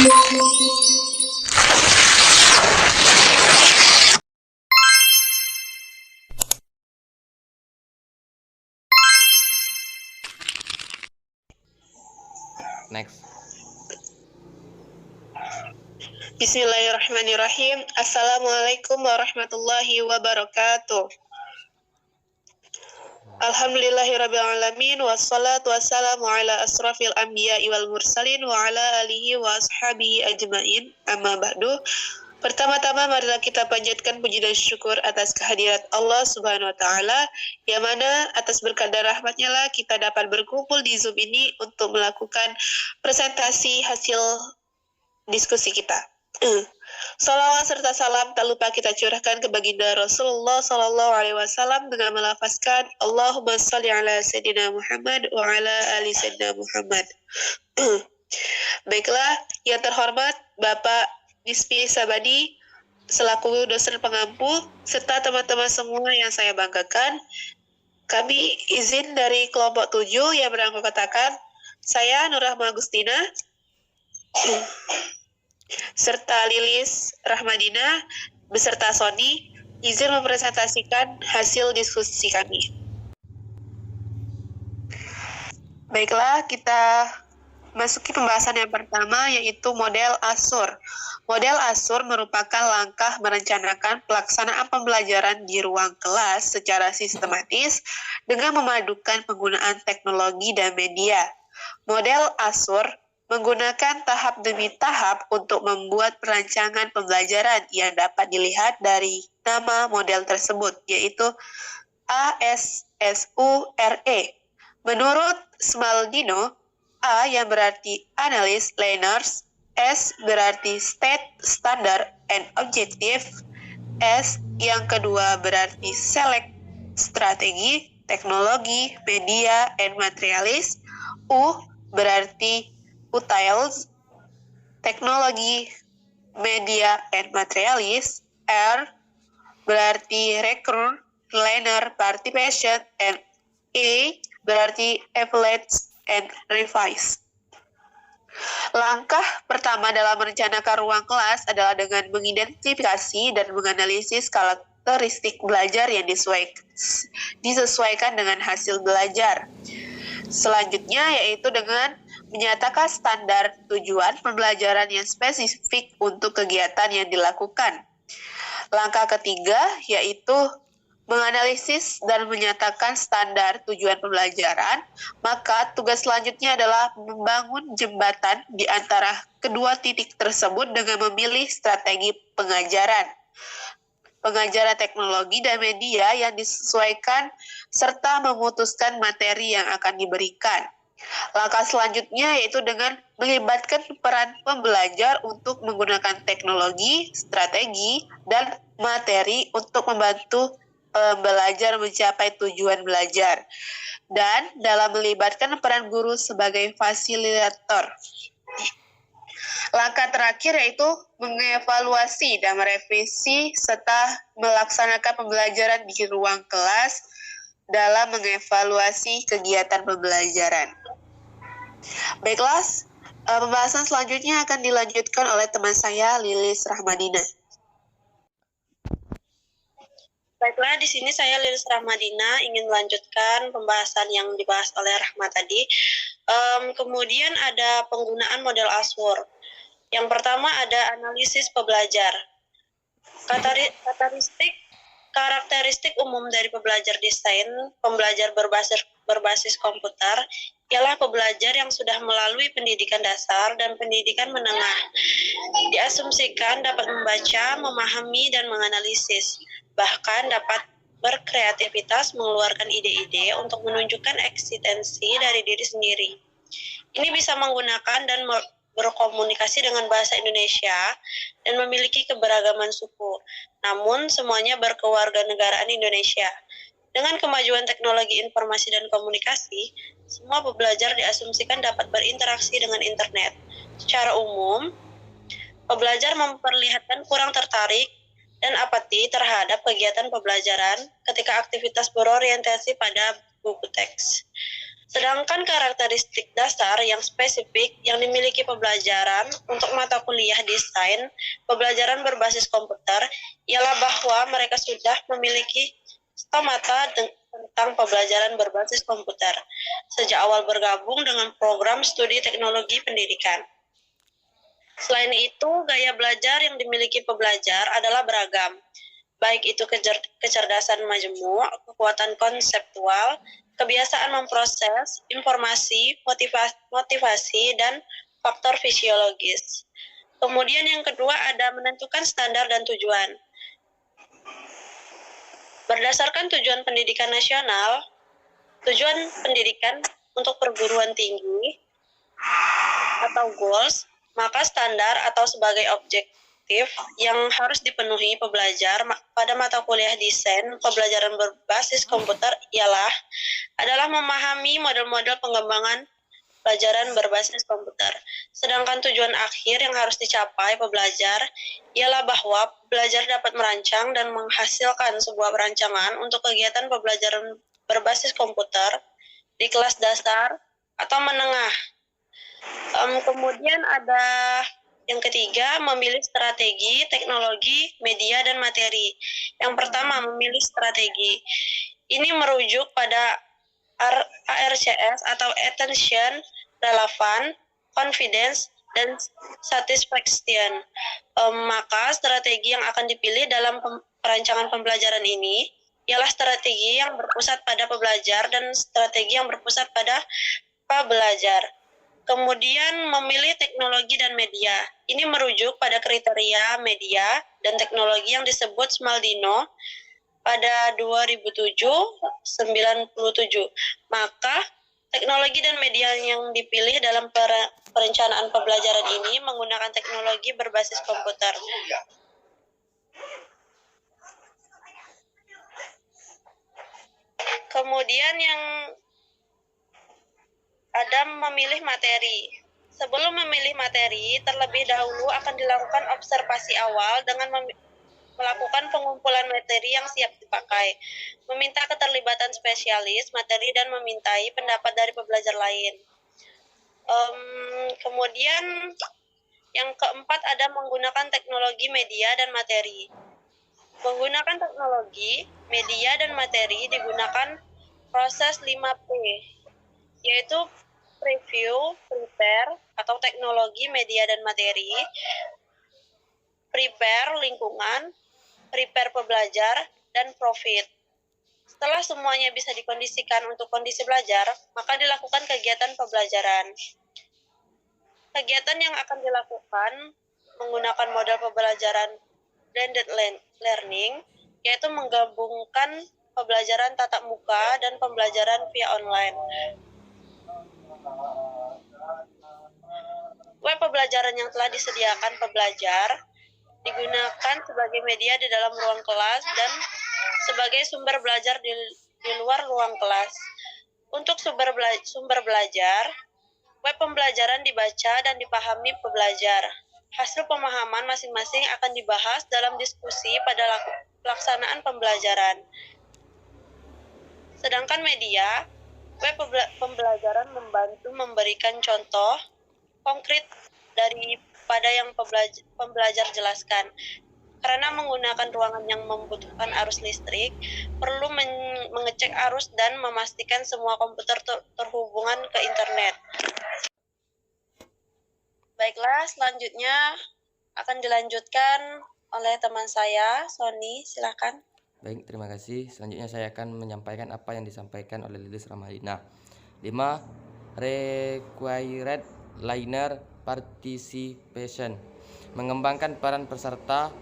Next. Bismillahirrahmanirrahim. Assalamualaikum warahmatullahi wabarakatuh. Alhamdulillahirrabbilalamin. Wassalatu wassalamu ala asrafil anbiya'i wal mursalin wa ala alihi wa ashabihi ajma'in. Amma ba'du. Pertama-tama marilah kita panjatkan puji dan syukur atas kehadirat Allah Subhanahu wa taala, yang mana atas berkat dan rahmatnya lah kita dapat berkumpul di Zoom ini untuk melakukan presentasi hasil diskusi kita. Salawat serta salam tak lupa kita curahkan ke baginda Rasulullah Sallallahu Alaihi Wasallam dengan melafazkan Allahumma salli ala Sayyidina Muhammad wa ala ali Sayyidina Muhammad. Baiklah, yang terhormat Bapak Nispi Sabadi selaku dosen pengampu serta teman-teman semua yang saya banggakan, kami izin dari kelompok 7 yang beranggotakan saya Nurrahma Agustina serta Lilis Rahmadina beserta Sony izin mempresentasikan hasil diskusi kami. Baiklah, kita masuki pembahasan yang pertama, yaitu model ASUR. Model ASUR merupakan langkah merencanakan pelaksanaan pembelajaran di ruang kelas secara sistematis dengan memadukan penggunaan teknologi dan media. Model ASUR menggunakan tahap demi tahap untuk membuat perancangan pembelajaran yang dapat dilihat dari nama model tersebut, yaitu ASSURE. Menurut Smaldino, A yang berarti Analyst Learners, S berarti State, Standard, and Objective, S yang kedua berarti Select, Strategi, Teknologi, Media, and Materialis, U berarti Utils, Teknologi, Media, and Materialis, R berarti Recruit, Learner, Participation, and E berarti Evaluate and Revise. Langkah pertama dalam merencanakan ruang kelas adalah dengan mengidentifikasi dan menganalisis karakteristik belajar yang disesuaikan dengan hasil belajar. Selanjutnya yaitu dengan menyatakan standar tujuan pembelajaran yang spesifik untuk kegiatan yang dilakukan. Langkah ketiga yaitu menganalisis dan menyatakan standar tujuan pembelajaran, maka tugas selanjutnya adalah membangun jembatan di antara kedua titik tersebut dengan memilih strategi pengajaran teknologi dan media yang disesuaikan, serta memutuskan materi yang akan diberikan. Langkah selanjutnya yaitu dengan melibatkan peran pembelajar untuk menggunakan teknologi, strategi, dan materi untuk membantu belajar mencapai tujuan belajar, dan dalam melibatkan peran guru sebagai fasilitator. Langkah terakhir yaitu mengevaluasi dan merevisi serta melaksanakan pembelajaran di ruang kelas dalam mengevaluasi kegiatan pembelajaran. Baiklah, pembahasan selanjutnya akan dilanjutkan oleh teman saya Lilis Rahmadina. Baiklah, di sini saya Lilis Rahmadina ingin melanjutkan pembahasan yang dibahas oleh Rahma tadi. Kemudian ada penggunaan model ASUR. Yang pertama ada analisis pembelajar. Karakteristik umum dari pembelajar desain, pembelajar berbasis komputer, ialah pembelajar yang sudah melalui pendidikan dasar dan pendidikan menengah. Diasumsikan dapat membaca, memahami, dan menganalisis. Bahkan dapat berkreativitas mengeluarkan ide-ide untuk menunjukkan eksistensi dari diri sendiri. Ini bisa menggunakan dan berkomunikasi dengan bahasa Indonesia dan memiliki keberagaman suku, namun semuanya berkewarganegaraan Indonesia. Dengan kemajuan teknologi informasi dan komunikasi, semua pembelajar diasumsikan dapat berinteraksi dengan internet. Secara umum, pembelajar memperlihatkan kurang tertarik dan apati terhadap kegiatan pembelajaran ketika aktivitas berorientasi pada buku teks. Sedangkan karakteristik dasar yang spesifik yang dimiliki pembelajaran untuk mata kuliah desain pembelajaran berbasis komputer ialah bahwa mereka sudah memiliki stomata tentang pembelajaran berbasis komputer sejak awal bergabung dengan program studi teknologi pendidikan. Selain itu, gaya belajar yang dimiliki pembelajar adalah beragam, baik itu kecerdasan majemuk, kekuatan konseptual, kebiasaan memproses informasi, motivasi, dan faktor fisiologis. Kemudian yang kedua ada menentukan standar dan tujuan. Berdasarkan tujuan pendidikan nasional, tujuan pendidikan untuk perguruan tinggi atau goals, maka standar atau sebagai objektif yang harus dipenuhi pembelajar pada mata kuliah desain pembelajaran berbasis komputer adalah memahami model-model pengembangan pelajaran berbasis komputer. Sedangkan tujuan akhir yang harus dicapai pembelajar ialah bahwa pembelajar dapat merancang dan menghasilkan sebuah perancangan untuk kegiatan pembelajaran berbasis komputer di kelas dasar atau menengah. Kemudian ada yang ketiga, memilih strategi, teknologi, media, dan materi. Yang pertama, memilih strategi. Ini merujuk pada ARCS atau Attention, Relevant, Confidence, dan Satisfaction. Maka strategi yang akan dipilih dalam perancangan pembelajaran ini ialah strategi yang berpusat pada pembelajar dan strategi yang berpusat pada pembelajar. Kemudian memilih teknologi dan media. Ini merujuk pada kriteria media dan teknologi yang disebut Smaldino pada 2007-97. Maka teknologi dan media yang dipilih dalam perencanaan pembelajaran ini menggunakan teknologi berbasis komputer. Kemudian yang ada memilih materi. Sebelum memilih materi, terlebih dahulu akan dilakukan observasi awal dengan melakukan pengumpulan materi yang siap dipakai, meminta keterlibatan spesialis materi dan memintai pendapat dari pembelajar lain. Kemudian yang keempat ada menggunakan teknologi media dan materi. Menggunakan teknologi, media, dan materi digunakan proses 5P, yaitu preview, prepare, atau teknologi, media, dan materi, prepare lingkungan, prepare pembelajar, dan profit. Setelah semuanya bisa dikondisikan untuk kondisi belajar, maka dilakukan kegiatan pembelajaran. Kegiatan yang akan dilakukan menggunakan model pembelajaran blended learning, yaitu menggabungkan pembelajaran tatap muka dan pembelajaran via online. Web pembelajaran yang telah disediakan pembelajar digunakan sebagai media di dalam ruang kelas dan sebagai sumber belajar di luar ruang kelas. Untuk sumber belajar, web pembelajaran dibaca dan dipahami pembelajar. Hasil pemahaman masing-masing akan dibahas dalam diskusi pada pelaksanaan pembelajaran. Sedangkan media, web pembelajaran membantu memberikan contoh konkret daripada yang pembelajar jelaskan. Karena menggunakan ruangan yang membutuhkan arus listrik, perlu mengecek arus dan memastikan semua komputer terhubungan ke internet. Baiklah, selanjutnya akan dilanjutkan oleh teman saya, Sony, silakan. Baik, terima kasih. Selanjutnya saya akan menyampaikan apa yang disampaikan oleh Lilis Ramadina. 5. Required learner participation. Mengembangkan peran peserta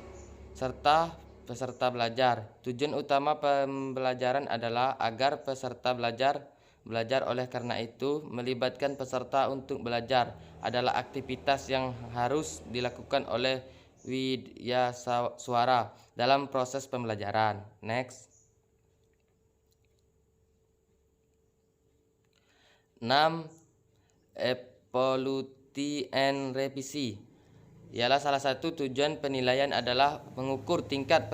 serta peserta belajar. Tujuan utama pembelajaran adalah agar peserta belajar. Oleh karena itu, melibatkan peserta untuk belajar adalah aktivitas yang harus dilakukan oleh widyaswara dalam proses pembelajaran. Next. 6. Evaluasi and revisi. Ialah salah satu tujuan penilaian adalah mengukur tingkat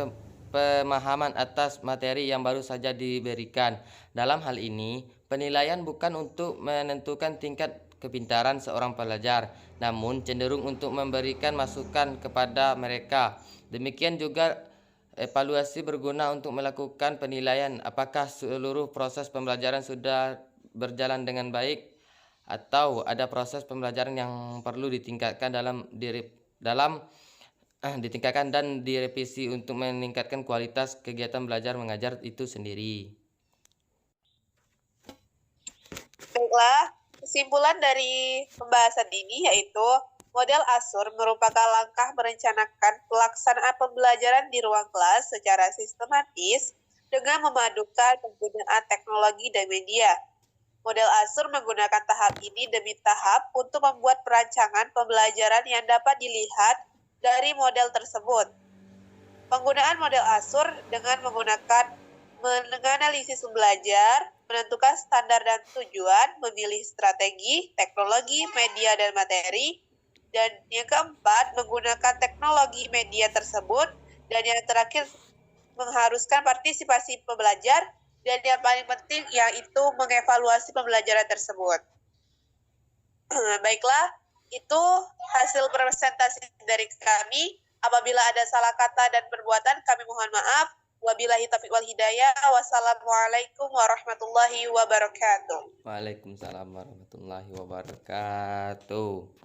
pemahaman atas materi yang baru saja diberikan. Dalam hal ini, Penilaian bukan untuk menentukan tingkat kepintaran seorang pelajar, namun cenderung untuk memberikan masukan kepada mereka. Demikian juga evaluasi berguna untuk melakukan penilaian apakah seluruh proses pembelajaran sudah berjalan dengan baik atau ada proses pembelajaran yang perlu ditingkatkan ditingkatkan dan direvisi untuk meningkatkan kualitas kegiatan belajar mengajar itu sendiri. Baiklah, kesimpulan dari pembahasan ini yaitu model ASUR merupakan langkah merencanakan pelaksanaan pembelajaran di ruang kelas secara sistematis dengan memadukan penggunaan teknologi dan media. Model ASUR menggunakan tahap ini demi tahap untuk membuat perancangan pembelajaran yang dapat dilihat dari model tersebut. Penggunaan model ASUR dengan menganalisis belajar, menentukan standar dan tujuan, memilih strategi, teknologi, media, dan materi. Dan yang keempat, menggunakan teknologi media tersebut. Dan yang terakhir, mengharuskan partisipasi pembelajar. Dan yang paling penting, yaitu mengevaluasi pembelajaran tersebut. Baiklah, itu hasil presentasi dari kami. Apabila ada salah kata dan perbuatan, kami mohon maaf. Wabillahi taufiq wal hidayah. Wassalamualaikum warahmatullahi wabarakatuh. Waalaikumsalam warahmatullahi wabarakatuh.